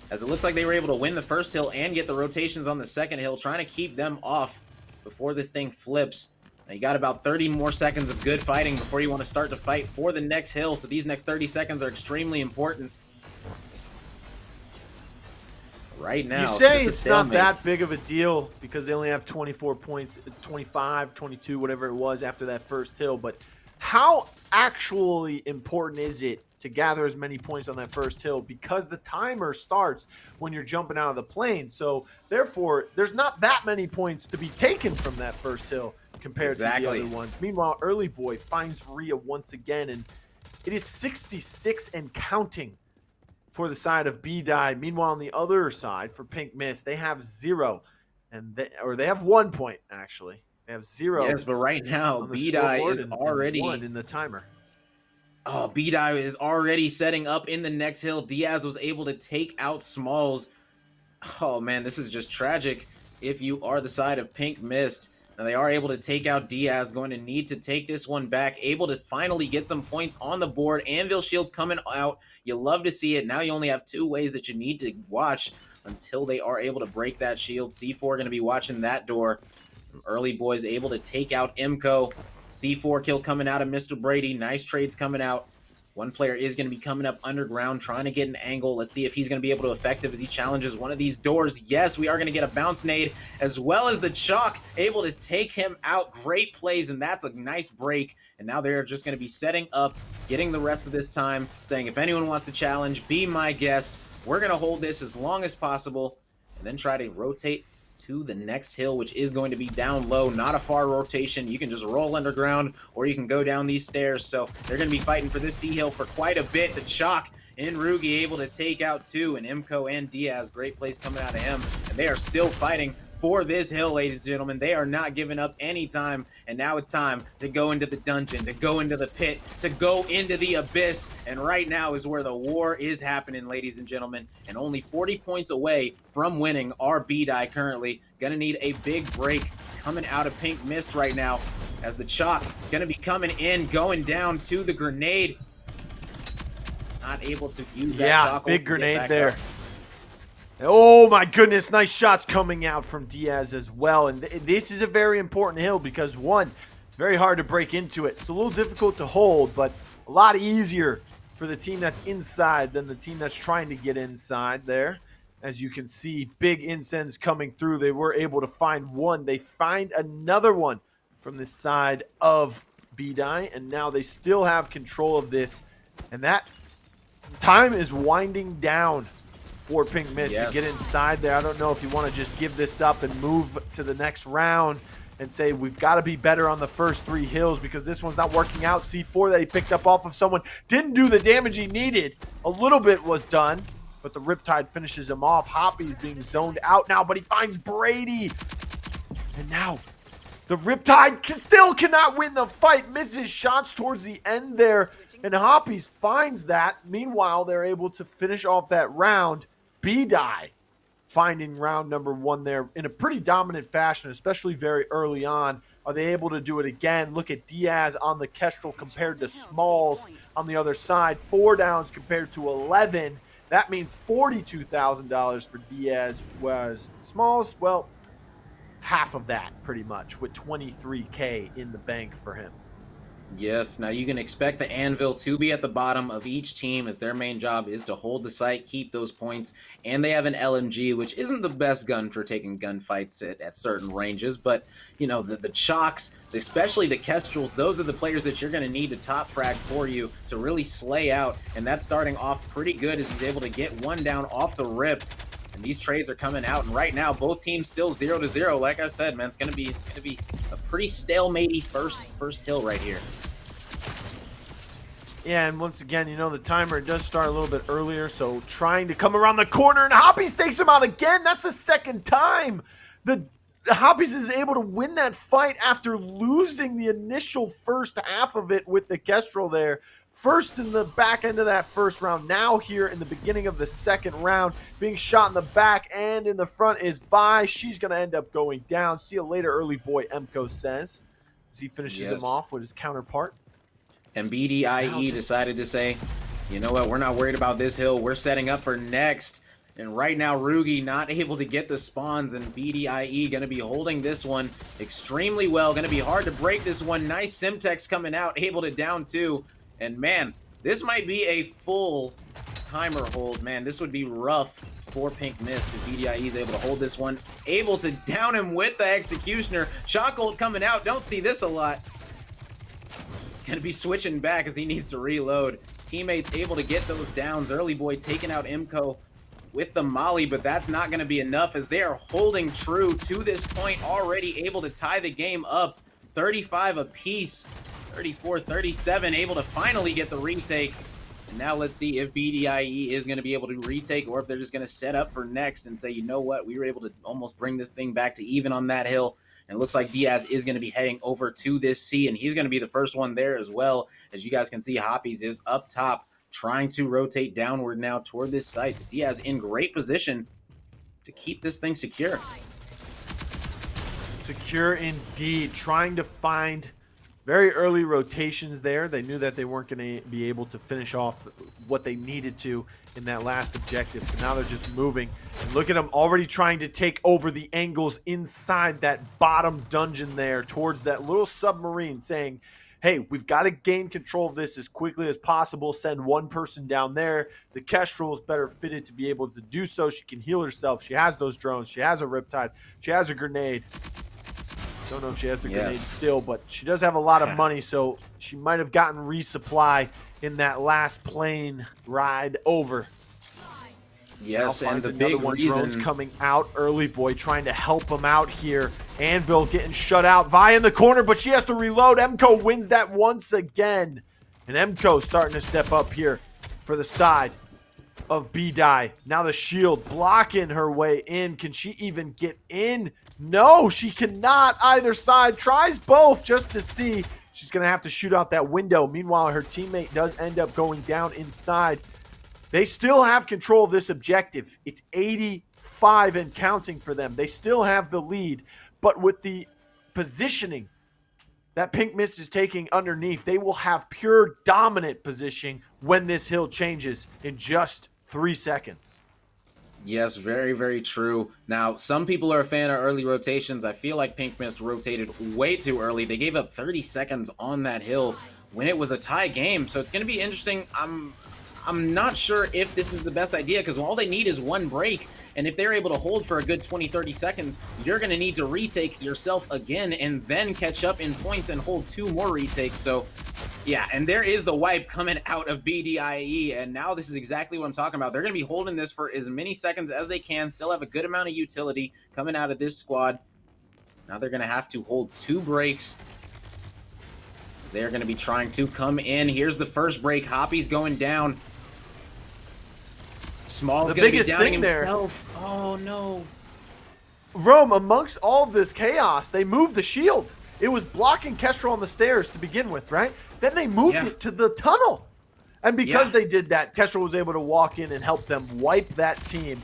As it looks like they were able to win the first hill and get the rotations on the second hill, trying to keep them off before this thing flips. Now you got about 30 more seconds of good fighting before you want to start to fight for the next hill. So these next 30 seconds are extremely important. Right now, you say it's not that big of a deal because they only have 24 points, 25, 22, whatever it was after that first hill. But how actually important is it to gather as many points on that first hill because the timer starts when you're jumping out of the plane. So therefore, there's not that many points to be taken from that first hill compared to the other ones. Meanwhile, Earlybwoy finds Rhea once again, and it is 66 and counting for the side of BDIE. Meanwhile, on the other side for Pink Mist, they have 0, and they have 1 point actually. They have 0. Yes, but right now BDIE is already 1 in the timer. Oh, BDIE is already setting up in the next hill. Diaz was able to take out Smalls. Oh man, this is just tragic if you are the side of Pink Mist. Now they are able to take out Diaz, going to need to take this one back, able to finally get some points on the board. Anvil Shield coming out. You love to see it. Now you only have 2 ways that you need to watch until they are able to break that shield. C4 going to be watching that door. Earlybwoy is able to take out Emko. C4 kill coming out of MrBradii. Nice trades coming out. One player is going to be coming up underground, trying to get an angle. Let's see if he's going to be able to effective as he challenges one of these doors. Yes, we are going to get a bounce nade, as well as the Chalk able to take him out. Great plays, and that's a nice break. And now they're just going to be setting up, getting the rest of this time, saying if anyone wants to challenge, be my guest. We're going to hold this as long as possible, and then try to rotate to the next hill, which is going to be down low. Not a far rotation. You can just roll underground, or you can go down these stairs. So they're going to be fighting for this C hill for quite a bit. The Chalk and Rugeyy able to take out 2, and Emko and Diaz. Great plays coming out of him, and they are still fighting for this hill, ladies and gentlemen. They are not giving up any time, and now it's time to go into the dungeon, to go into the pit, to go into the abyss, and right now is where the war is happening, ladies and gentlemen, and only 40 points away from winning are BDIE currently. Gonna need a big break coming out of Pink Mist right now, as the Chalk gonna be coming in, going down to the grenade. Not able to use that Chalk. Big grenade there. Oh my goodness, nice shots coming out from Diaz as well. And this is a very important hill because, one, it's very hard to break into it. It's a little difficult to hold, but a lot easier for the team that's inside than the team that's trying to get inside there. As you can see, big incense coming through. They were able to find one. They find another one from the side of BDIE, and now they still have control of this. And that time is winding down for Pink Mist to get inside there. I don't know if you want to just give this up and move to the next round and say we've got to be better on the first 3 hills because this one's not working out. C4 that he picked up off of someone didn't do the damage he needed. A little bit was done, but the Riptide finishes him off. Hoppiez being zoned out now, but he finds Brady. And now the Riptide still cannot win the fight. Misses shots towards the end there, and Hoppiez finds that. Meanwhile, they're able to finish off that round. BDIE finding round number 1 there in a pretty dominant fashion, especially very early on. Are they able to do it again? Look at Diaz on the Kestrel compared to Smalls on the other side. 4 downs compared to 11. That means $42,000 for Diaz, whereas Smalls, well, half of that pretty much, with $23K in the bank for him. Yes, now you can expect the Anvil to be at the bottom of each team, as their main job is to hold the site, keep those points, and they have an LMG, which isn't the best gun for taking gunfights at certain ranges, but, you know, the Chalks, especially the Kestrels, those are the players that you're going to need to top frag for you to really slay out, and that's starting off pretty good as he's able to get 1 down off the rip. And these trades are coming out, and right now both teams still 0-0. Like I said, man, it's gonna be a pretty stalematey first hill right here. Yeah, and once again, you know, the timer does start a little bit earlier, so trying to come around the corner, and Hoppiez takes him out again. That's the second time the Hoppiez is able to win that fight after losing the initial first half of it with the Kestrel there. First in the back end of that first round. Now here in the beginning of the second round, being shot in the back and in the front is Vi. She's going to end up going down. See you later, Earlybwoy, Emko says, as he finishes him off with his counterpart. And BDIE decided to say, you know what, we're not worried about this hill. We're setting up for next. And right now, Rugeyy not able to get the spawns, and BDIE going to be holding this one extremely well. Going to be hard to break this one. Nice Simtex coming out, able to down 2. And man, this might be a full timer hold. Man, this would be rough for Pink Mist if BDIE is able to hold this one. Able to down him with the Executioner. Shockhold coming out. Don't see this a lot. He's going to be switching back as he needs to reload. teammates able to get those downs. Earlybwoy taking out Emko with the molly, but that's not going to be enough as they are holding true to this point, already able to tie the game up 35 apiece, 34-37, able to finally get the retake. And now let's see if BDIE is going to be able to retake or if they're just going to set up for next and say, you know what, we were able to almost bring this thing back to even on that hill. And it looks like Diaz is going to be heading over to this C, and he's going to be the first one there as well. As you guys can see, Hoppiez is up top, trying to rotate downward now toward this site. Diaz in great position to keep this thing secure. Secure indeed. Trying to find very early rotations there. They knew that they weren't going to be able to finish off what they needed to in that last objective. So now they're just moving. And look at them already trying to take over the angles inside that bottom dungeon there towards that little submarine, saying, hey, we've got to gain control of this as quickly as possible. Send one person down there. The Kestrel is better fitted to be able to do so. She can heal herself. She has those drones. She has a Riptide. She has a grenade. Don't know if she has the grenade still, but she does have a lot of money, so she might have gotten resupply in that last plane ride over. Yes, and the big reason drone's coming out. Earlybwoy trying to help him out here. Anvil getting shut out. Vi in the corner, but she has to reload. Emko wins that once again. And Emko starting to step up here for the side of BDIE. Now the shield blocking her way in. Can she even get in? No, she cannot. Either side tries both just to see. She's going to have to shoot out that window. Meanwhile, her teammate does end up going down inside. They still have control of this objective. It's 85 and counting for them. They still have the lead. But with the positioning that Pink Mist is taking underneath, they will have pure dominant positioning when this hill changes in just 3 seconds. Yes, very, very true. Now, some people are a fan of early rotations. I feel like Pink Mist rotated way too early. They gave up 30 seconds on that hill when it was a tie game. So it's going to be interesting. I'm not sure if this is the best idea because all they need is one break. And if they're able to hold for a good 20-30 seconds, you're going to need to retake yourself again and then catch up in points and hold 2 more retakes. So, yeah, and there is the wipe coming out of BDIE. And now this is exactly what I'm talking about. They're going to be holding this for as many seconds as they can, still have a good amount of utility coming out of this squad. Now they're going to have to hold 2 breaks. They're going to be trying to come in. Here's the first break. Hoppiez going down. Small's the gonna be biggest downing thing there. himself. Oh no. Rome, amongst all this chaos, they moved the shield. It was blocking Kestrel on the stairs to begin with, right? Then they moved it to the tunnel. And because they did that, Kestrel was able to walk in and help them wipe that team.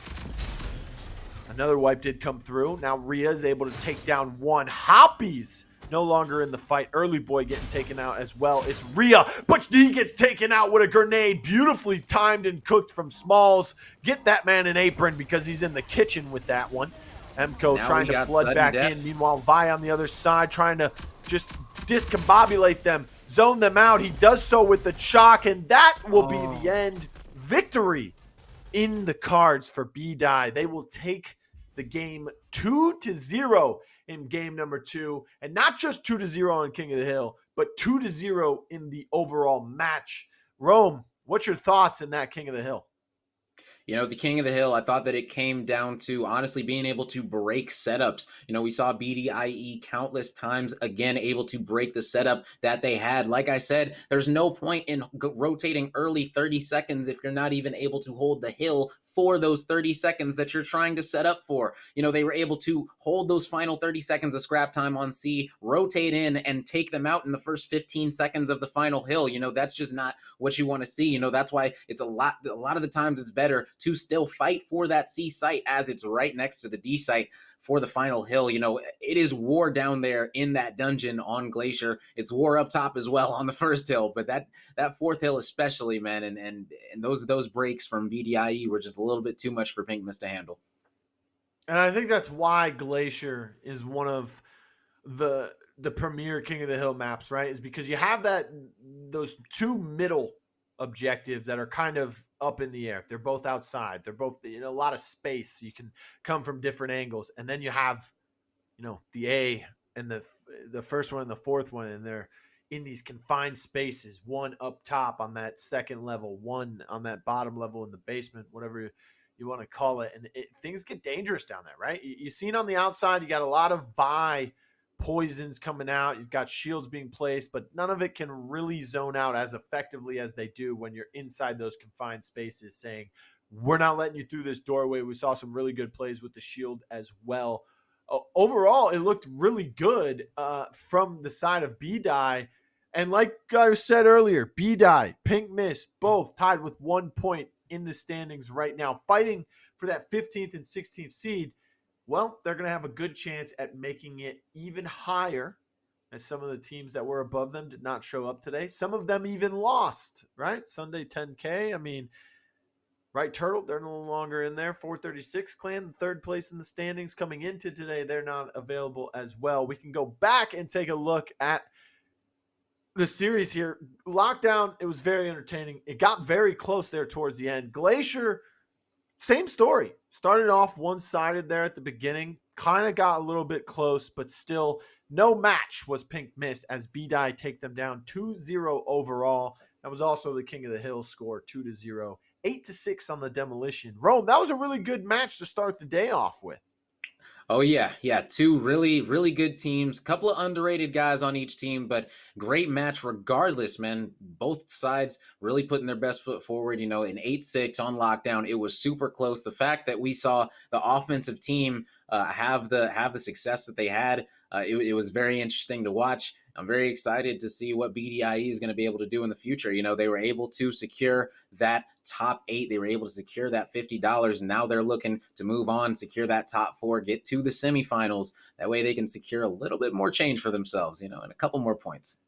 Another wipe did come through. Now Rhea is able to take down one. Hoppiez no longer in the fight. Earlybwoy getting taken out as well. It's Rhea, but he gets taken out with a grenade. Beautifully timed and cooked from Smalls. Get that man an apron because he's in the kitchen with that one. Emko Now trying to flood back in. Meanwhile, Vi on the other side trying to just discombobulate them, zone them out. He does so with the chalk, and that will be the end. Victory in the cards for BDIE. They will take the game 2-0 in game number 2, and not just 2-0 on King of the Hill, but 2-0 in the overall match. Rome, what's your thoughts in that King of the Hill? You know, the King of the Hill, I thought that it came down to honestly being able to break setups. You know, we saw BDIE countless times, again, able to break the setup that they had. Like I said, there's no point in rotating early 30 seconds if you're not even able to hold the hill for those 30 seconds that you're trying to set up for. You know, they were able to hold those final 30 seconds of scrap time on C, rotate in, and take them out in the first 15 seconds of the final hill. You know, that's just not what you want to see. You know, that's why it's a lot of the times it's better to still fight for that C site as it's right next to the D site for the final hill. You know, it is war down there in that dungeon on Glacier. It's war up top as well on the first hill, but that fourth hill especially, man, and those breaks from BDIE were just a little bit too much for Pink Mist to handle. And I think that's why Glacier is one of the premier King of the Hill maps, right? Is because you have those 2 middle objectives that are kind of up in the air. They're both outside. They're both in a lot of space. You can come from different angles. And then you have, you know, the A and the first one and the fourth one, and they're in these confined spaces, one up top on that second level, one on that bottom level in the basement, whatever you want to call it. And things get dangerous down there, right? You seen on the outside, you got a lot of Vi poisons coming out. You've got shields being placed, but none of it can really zone out as effectively as they do when you're inside those confined spaces saying, we're not letting you through this doorway. We saw some really good plays with the shield as well. Overall, it looked really good from the side of BDIE. And like I said earlier, BDIE, Pink Mist, both tied with 1 point in the standings right now, fighting for that 15th and 16th seed. Well, they're going to have a good chance at making it even higher, as some of the teams that were above them did not show up today. Some of them even lost, right? Sunday 10K. I mean, right, Turtle, they're no longer in there. 436 Clan, the third place in the standings coming into today. They're not available as well. We can go back and take a look at the series here. Lockdown, it was very entertaining. It got very close there towards the end. Glacier, same story. Started off one-sided there at the beginning. Kind of got a little bit close, but still no match was Pink Mist as BDIE take them down 2-0 overall. That was also the King of the Hill score, 2-0. 8-6 on the demolition. Rome, that was a really good match to start the day off with. Oh yeah, yeah. Two really, really good teams. Couple of underrated guys on each team, but great match regardless, man. Both sides really putting their best foot forward. You know, in 8-6 on lockdown, it was super close. The fact that we saw the offensive team have the success that they had, it was very interesting to watch. I'm very excited to see what BDIE is going to be able to do in the future. You know, they were able to secure that top 8. They were able to secure that $50. And now they're looking to move on, secure that top 4, get to the semifinals. That way they can secure a little bit more change for themselves, you know, and a couple more points.